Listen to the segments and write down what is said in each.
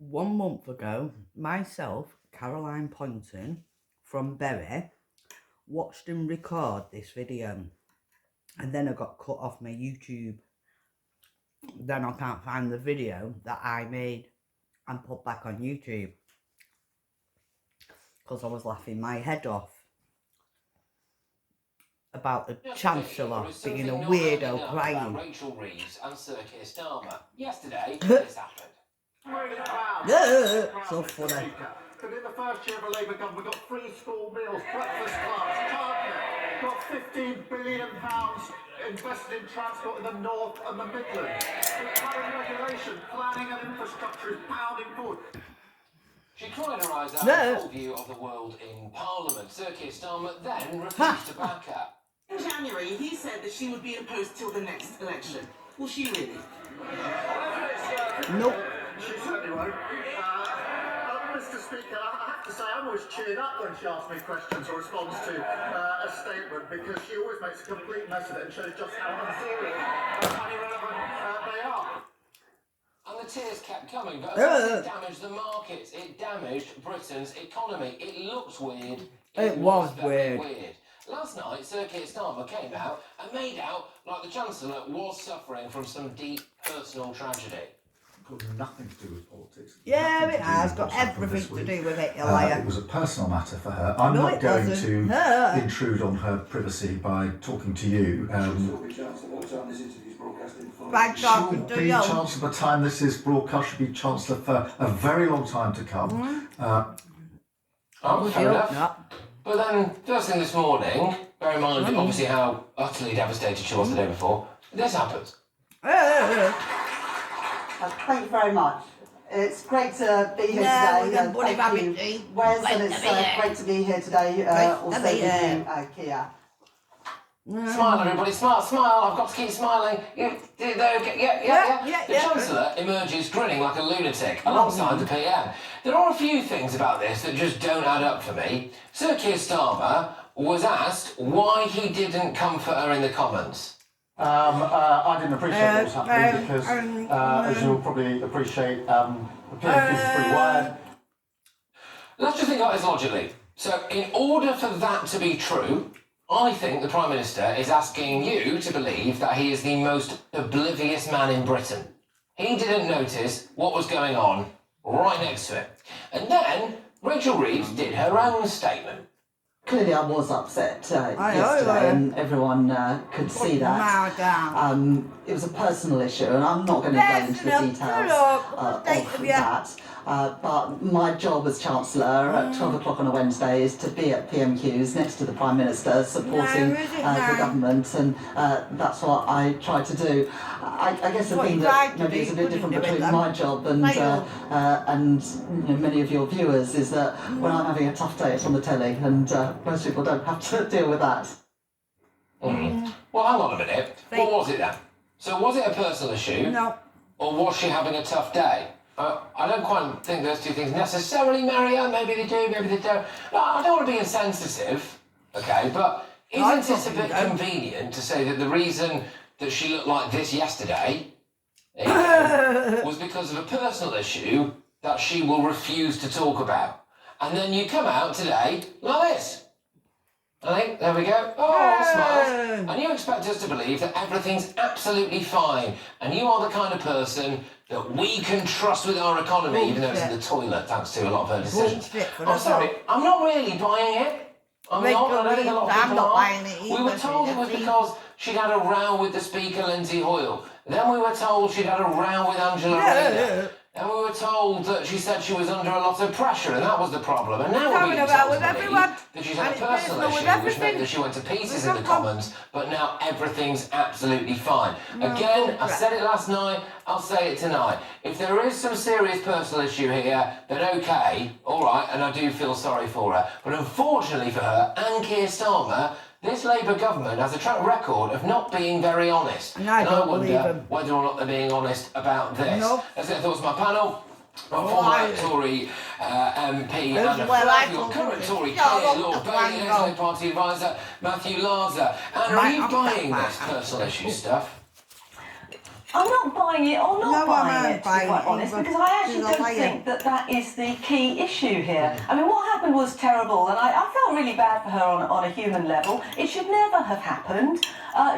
1 month ago, myself, Caroline Poynton from Bury, watched him record this video, and then I got cut off my YouTube. Then I can't find the video that I made and put back on YouTube because I was laughing my head off about the Chancellor being a weirdo crying. Rachel Reeves and Sir Keir Starmer. Yesterday, this happened. So funny. But in the first year of a Labour government, we got free school meals, breakfast clubs, childcare, got £15 billion invested in transport in the North and the Midlands. Planning regulation, planning and infrastructure is pounding forward. She cried her eyes out at the full view of the world in Parliament. Sir Keir Starmer then refused to back her. In January, he said that she would be in post till the next election. Will she really? Nope. She certainly won't. Mr. Speaker, I have to say I'm always cheered up when she asks me questions or responds to a statement, because she always makes a complete mess of it and shows just how unserious and irrelevant they are. And the tears kept coming, but it damaged the markets. It damaged Britain's economy. It looks weird. It was very weird. Last night, Sir Keir Starmer came out and made out like the Chancellor was suffering from some deep personal tragedy. Got nothing to do with politics. Yeah, it has got everything to do with it, you liar. It was a personal matter for her. I'm not going to intrude on her privacy by talking to you. By talking to you. Chancellor, by the time this is broadcast, she'll be Chancellor for a very long time to come. Fair enough. But then, first thing this morning, bear in mind obviously how utterly devastated she was the day before, this happens. Thank you very much. It's great to be here today. Thank you, Wes, and it's great to be here today. Also with you, Kia. Smile, everybody, smile. I've got to keep smiling. Yeah. The Chancellor emerges grinning like a lunatic alongside the PM. There are a few things about this that just don't add up for me. Sir Keir Starmer was asked why he didn't comfort her in the Commons. I didn't appreciate what was happening because, as you'll probably appreciate, the PMQ is pretty wired. Let's just think about this logically. So, in order for that to be true, I think the Prime Minister is asking you to believe that he is the most oblivious man in Britain. He didn't notice what was going on right next to him. And then Rachel Reeves did her own statement. Clearly I was upset yesterday, and everyone could see that. It was a personal issue, and I'm not going to go into the details of that. But my job as Chancellor at 12 o'clock on a Wednesday is to be at PMQs next to the Prime Minister, supporting the government, and that's what I try to do. I guess the thing that maybe is a bit different between my job and many of your viewers is that when I'm having a tough day, it's on the telly, and most people don't have to deal with that. Well, hang on a minute. What was it then? So was it a personal issue? No. Or was she having a tough day? I don't quite think those two things necessarily marry up. Maybe they do, maybe they don't. No, I don't want to be insensitive, okay, but isn't it a bit convenient to say that the reason that she looked like this yesterday was because of a personal issue that she will refuse to talk about? And then you come out today like this. I think, there we go. Oh, smiles. And you expect us to believe that everything's absolutely fine. And you are the kind of person that we can trust with our economy, even though it's in the toilet, thanks to a lot of her decisions. I'm sorry, I'm not really buying it. I don't think a lot of people are. We were told it was because she'd had a row with the Speaker, Lindsay Hoyle. Then we were told she'd had a row with Angela Rayner. And we were told that she said she was under a lot of pressure, and that was the problem. And now we're being told to believe that she's had a personal issue, which meant that she went to pieces in the Commons, but now everything's absolutely fine. Again, I said it last night, I'll say it tonight. If there is some serious personal issue here, then okay, all right, and I do feel sorry for her. But unfortunately for her and Keir Starmer, this Labour government has a track record of not being very honest. And I wonder whether or not they're being honest about this. Let's get thoughts of my panel. Former Tory MP and a current Tory Chair, Lord Bailey, National Party advisor Matthew Larzer. And are you buying this personal issue stuff? I'm not buying it or not buying it, to be quite honest, because I actually don't think that that is the key issue here. I mean, what happened was terrible, and I felt really bad for her on a human level. It should never have happened.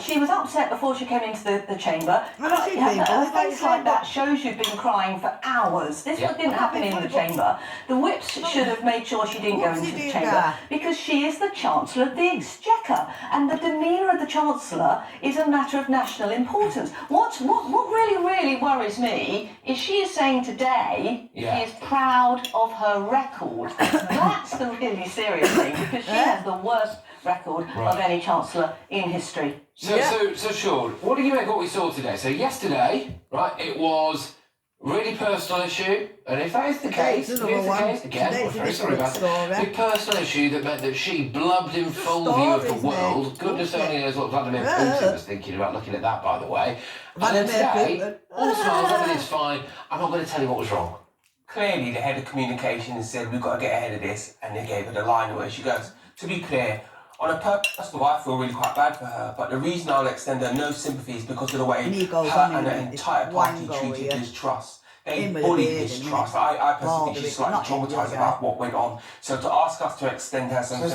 She was upset before she came into the chamber. A face like that shows you've been crying for hours. This didn't happen in the chamber. The whips should have made sure she didn't go into the chamber, because she is the Chancellor of the Exchequer, and the demeanour of the Chancellor is a matter of national importance. What really worries me is she is saying today she is proud of her record. That's the really serious thing, because she has the worst record of any Chancellor in history. So Sean, what do you make of what we saw today? So yesterday, right, it was really personal issue, and if that is the case, again, we're very sorry about it. The personal issue that meant that she blubbed in full view of the world. Goodness only knows what Vladimir Putin was thinking about looking at that, by the way. And then today, all smiles, everything's fine. I'm not going to tell you what was wrong. Clearly, the head of communications said, we've got to get ahead of this, and they gave her the line where she goes, to be clear, on a personal, I feel really quite bad for her, but the reason I'll extend her no sympathy is because of the way her and her entire party treated Liz Truss. They bullied Liz Truss. I personally think she's slightly traumatised about what went on. So to ask us to extend her some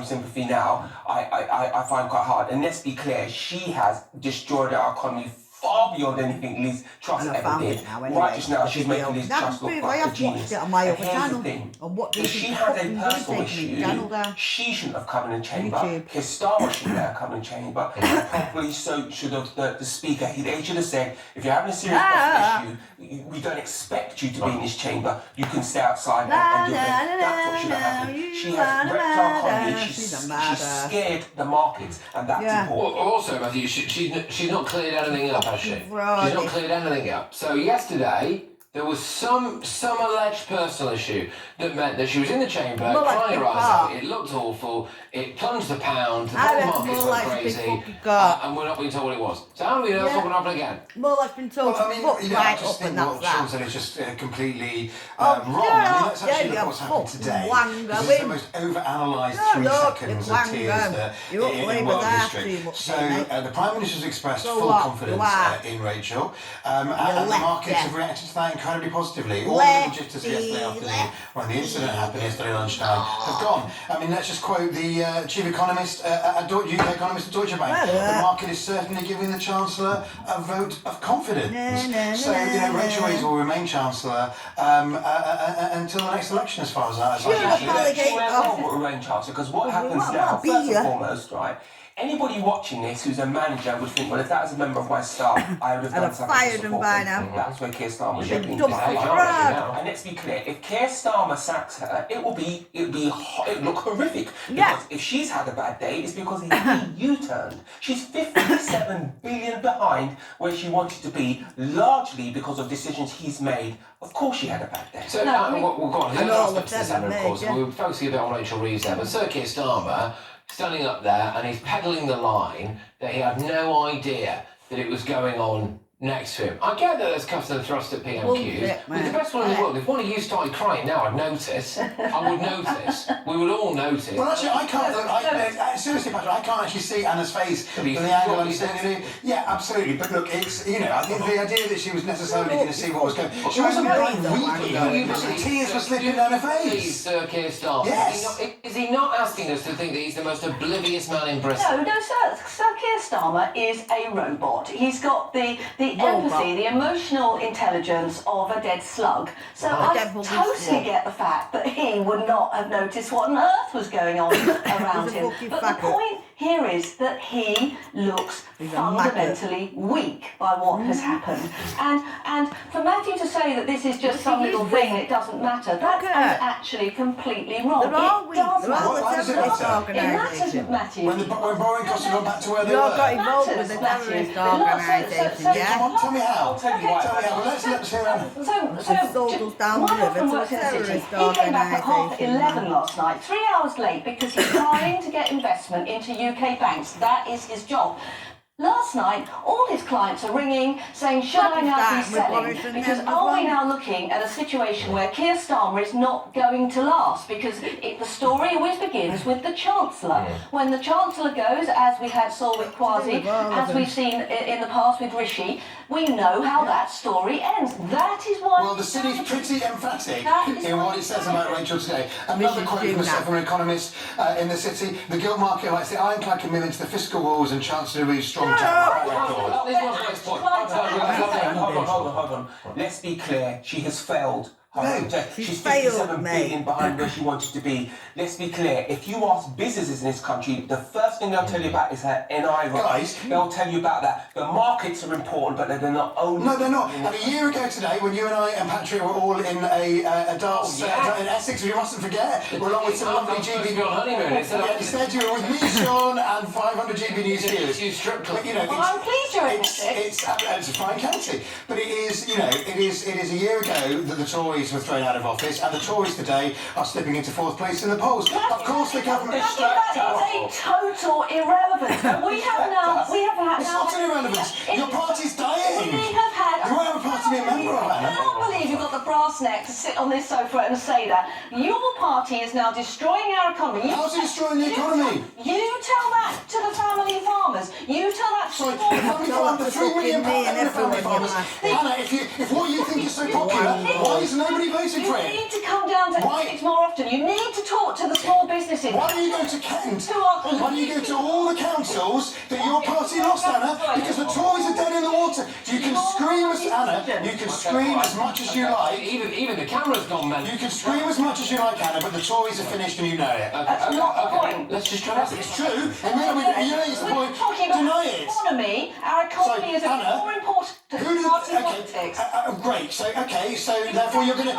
sympathy now, I find quite hard. And let's be clear, she has destroyed our economy far beyond anything Liz Truss ever did. Right just now, she's making Liz Truss look like a genius. And here's the thing, if she has a personal issue, she shouldn't have come in the chamber. Keir Starmer shouldn't have come in the chamber. And probably so should have the Speaker. They should have said, if you're having a serious personal issue, we don't expect you to be in this chamber. You can stay outside and do it. That's what should have happened. She has wrecked our economy. She's scared the markets, and that's important. Also, Matthew, she's not cleared anything up, has she? She's not cleared anything up. So yesterday, there was some alleged personal issue that meant that she was in the chamber, crying her eyes out. It looked awful. It plunged the pound. The whole markets went crazy, and we're not being told what it was. So how do we know it's not going to happen again? Well, I've been told I just think what Sean said is just completely wrong. I mean, that's actually what's happened today. This is the most over-analysed 3 seconds of tears in world history. So the Prime Minister's expressed full confidence in Rachel, and the markets have reacted to that incredibly positively. All the jitters yesterday afternoon, when the incident happened yesterday lunchtime, have gone. I mean, let's just quote the chief economist, UK economist at Deutsche Bank. The market is certainly giving the Chancellor a vote of confidence. So, Rachel Reeves will remain Chancellor until the next election, as far as I know. She will remain Chancellor, because what happens now, first and foremost, right? Anybody watching this who's a manager would think, well, if that was a member of my staff, I would have done something to support them. That's where Keir Starmer should be. And let's be clear, if Keir Starmer sacks her, it would look horrific. Because if she's had a bad day, it's because he U-turned. She's 57 billion behind where she wanted to be, largely because of decisions he's made. Of course she had a bad day. So, we'll go on. There's other aspects to this, of course. We're focusing a bit on Rachel Reeves there, but Sir Keir Starmer, standing up there, and he's peddling the line that he had no idea that it was going on next to him. I get that there's cuffs and thrust at PMQs, but the best one in the world, if one of you started crying now, I'd notice. I would notice. We would all notice. Well, actually, I can't. Seriously, Patrick, I can't actually see Anna's face from the angle I'm standing in. Yeah, absolutely. But look, it's I think the idea that she was necessarily going to see what was going on. She wasn't weeping. Tears were slipping down her face. Sir Keir Starmer. Yes. Is he not asking us to think that he's the most oblivious man in Bristol? No, Sir Keir Starmer is a robot. He's got the empathy, the emotional intelligence of a dead slug. So I totally get the fact that he would not have noticed what on earth was going on around him. But the point here is that he looks fundamentally weak by what has happened. And for Matthew to say that this is just some little thing, it doesn't matter, that is actually completely wrong. It does matter. It matters, Matthew. When borrowing costs have gone back to where they were. You got involved with the terrorist organisation, yeah? Come on, tell me how. Tell me how. Let's hear it. So my husband works in the city. He came back at 11:30 last night, 3 hours late, because he's trying to get investment into UK banks. That is his job. Last night, all his clients are ringing, saying, should I now be selling? Because are we now looking at a situation where Keir Starmer is not going to last? Because the story always begins with the Chancellor. When the Chancellor goes, as we had saw with Kwasi, as we've seen in the past with Rishi, we know how that story ends. That is why... Well, the city's pretty emphatic in what it says about Rachel today. Another quote from a several economists in the city. The gilt market likes the ironclad commitment to the fiscal rules and Chancellor Louis' strong track record. Hold on. Let's be clear. She has failed. She's 57 billion behind where she wanted to be. Let's be clear. If you ask businesses in this country, the first thing they'll tell you about is her NI rise. They'll tell you about that. The markets are important, but they're not only. No, they're not. And a year ago today, when you and I and Patrick were all in a darts in Essex, we mustn't forget, we're along with some lovely GB. Instead, you were with me, Sean, and 500 GB News viewers. But you know, I'm pleased you're in it's a fine county, but it is a year ago that the Tories were thrown out of office, and the Tories today are slipping into 4th place in the polls. Of course, the government. That is a total irrelevance. We have now. It's not an irrelevance. Your party's dying. We have had. You won't have a party to be a member of, Anna. I can't believe you've got the brass neck to sit on this sofa and say that. Your party is now destroying our economy. How's it destroying the economy? You tell that to the family farmers. You tell that to the 3 million family farmers. Anna, if what you think is so popular, why is nobody voting for it? You need to come down to Essex more often. You need to talk to the small businesses. Why do you go to Kent? Why do you go to all the councils that your party lost, Anna? Because the Tories are dead in the water. You can scream as much as you like. Even the camera's gone, man. You can scream as much as you like, Anna, but the Tories are finished and you know it. That's not the point. Let's just try it. It's true. And you know it's the point. Deny it. Economy. Our economy is more important than party politics. Great. So therefore you're going to.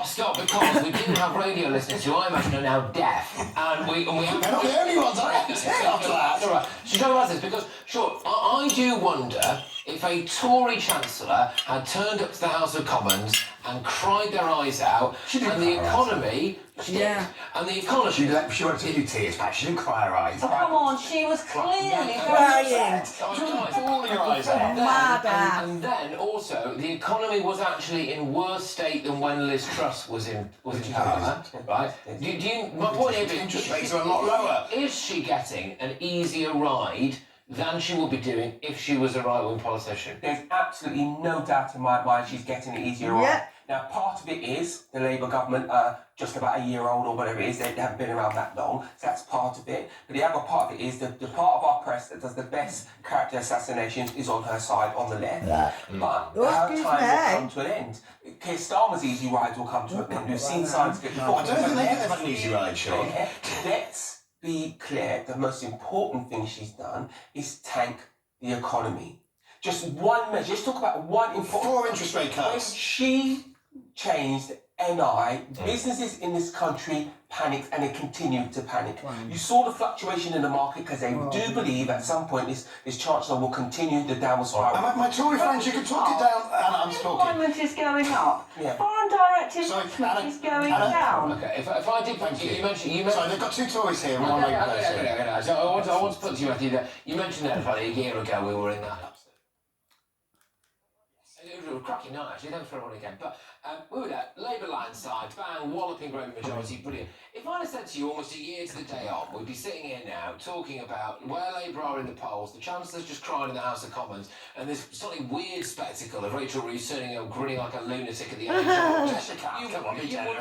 Stop, because we didn't have radio listeners who I imagine are now deaf, and we have. They're not the only ones. I have to say after that. All right. So talk about this because, sure, I do wonder if a Tory Chancellor had turned up to the House of Commons and cried their eyes out, and the economy. And the economy. She went to few tears, Pat. She didn't cry her eyes. Oh, come on, she was clearly crying. She was bawling her eyes out. And then also, the economy was actually in worse state than when Liz Truss was in power, right? My point is, interest rates are a lot lower. Is she getting an easier ride than she would be doing if she was a right-wing politician? There's absolutely no doubt in my mind she's getting an easier ride. Now, part of it is the Labour government just about a year old or whatever it is. They haven't been around that long, so that's part of it. But the other part of it is the part of our press that does the best character assassinations is on her side, on the left. But her time will come to an end. Keir Starmer's easy rides will come to an end. We've seen signs of it before. I don't think they've had an easy ride, Sean. Let's be clear, the most important thing she's done is tank the economy. Just one measure. Let's talk about one important... 4 interest rate cuts. When she changed NI, businesses in this country panicked and they continued to panic. You saw the fluctuation in the market because they do believe at some point this Chancellor will continue the downward spiral. My Tory friends, you can talk it down. I'm talking. Unemployment is going up. Foreign direct investment is going down. Okay, if I did put you mentioned... Sorry, they've got 2 Tories here. One So I want to put to you, Matthew, that you mentioned that about a year ago we were in that. It was a cracking night, actually. Don't throw on again. But we were there, Labour landside, bang, walloping great majority, brilliant. If I'd have said to you almost a year to the day on, we'd be sitting here now talking about where Labour are in the polls, the Chancellor's just crying in the House of Commons, and this slightly weird spectacle of Rachel Reeves turning up, grinning like a lunatic at the end.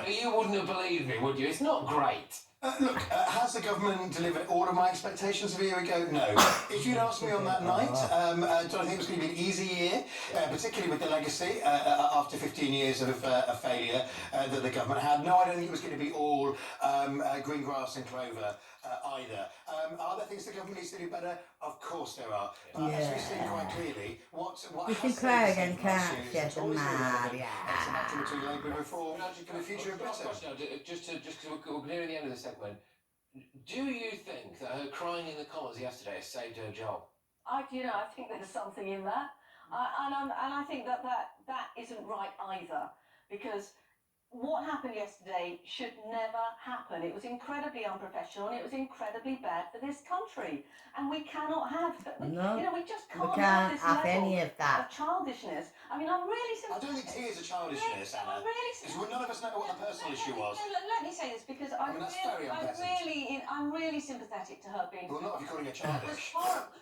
You wouldn't have believed me, would you? It's not great. Look, has the government delivered all of my expectations of a year ago? No. If you'd asked me on that night, do I think it was going to be an easy year, particularly with the legacy after 15 years of failure that the government had? No, I don't think it was going to be all green grass and clover either. Are there things the government needs to do better? Of course there are. But as we've seen quite clearly, what you can cry again, can't you? It's always been a battle between Labour and Reform and the future of Britain. Just we're nearing the end of the segment. Do you think that her crying in the Commons yesterday has saved her job? I think there's something in that, and I think that isn't right either, because what happened yesterday should never happen. It was incredibly unprofessional and it was incredibly bad for this country. And we cannot have, we just can't have this level of childishness. I mean, I'm really I don't think tears are childishness, Anna. Because none of us know what the personal issue was. Let me say this because I'm really sympathetic to her being. Well, not if you're calling her childish.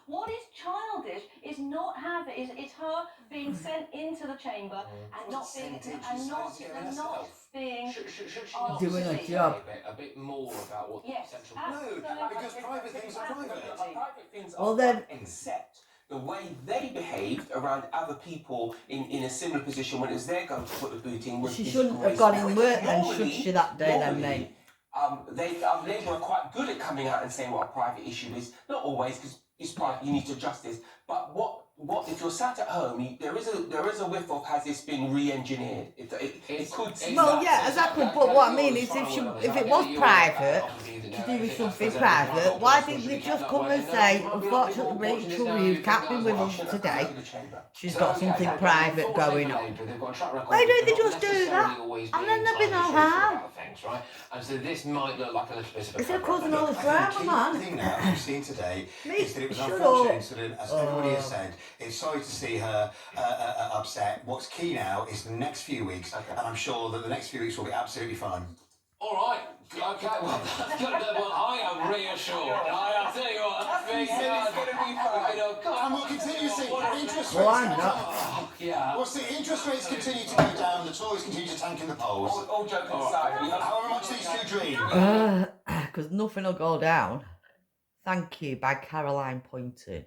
What is childish is not having it's her being sent into the chamber and not being doing a job. A bit more about what the central. No, because private things are private. Private things Well, are then, except the way they behaved around other people in a similar position when it was their go to put the boot in was she shouldn't have gone in work then, should she, that day then, mate? Labour are quite good at coming out and saying what a private issue is. Not always, because it's private, you need to adjust this. But what if you're sat at home, there is a whiff of, has this been re-engineered? It could seem. Well, yeah, exactly. But what I mean is, if it was private, to do with something private, why didn't they just come and say, unfortunately, Rachel Reeves can't be with us today. She's got something private going on. Why don't they just do that? And then there'll be no harm. Right? And so this might look like a little bit of a... It's causing all this drama, man. The thing now we've seen today is that it was an unfortunate incident, as everybody has said. It's sorry to see her upset. What's key now is the next few weeks, and I'm sure that the next few weeks will be absolutely fine. All right. Okay, well, that's good. Well, I am reassured. I'll tell you what, It's going to be fine. And we'll continue to see interest rates. Well, I'm not. Yeah. We'll see interest rates continue to go down, the Tories continue to tank in the polls. All joking aside, However much these two dream. Because nothing will go down. Thank you by Caroline Poynton.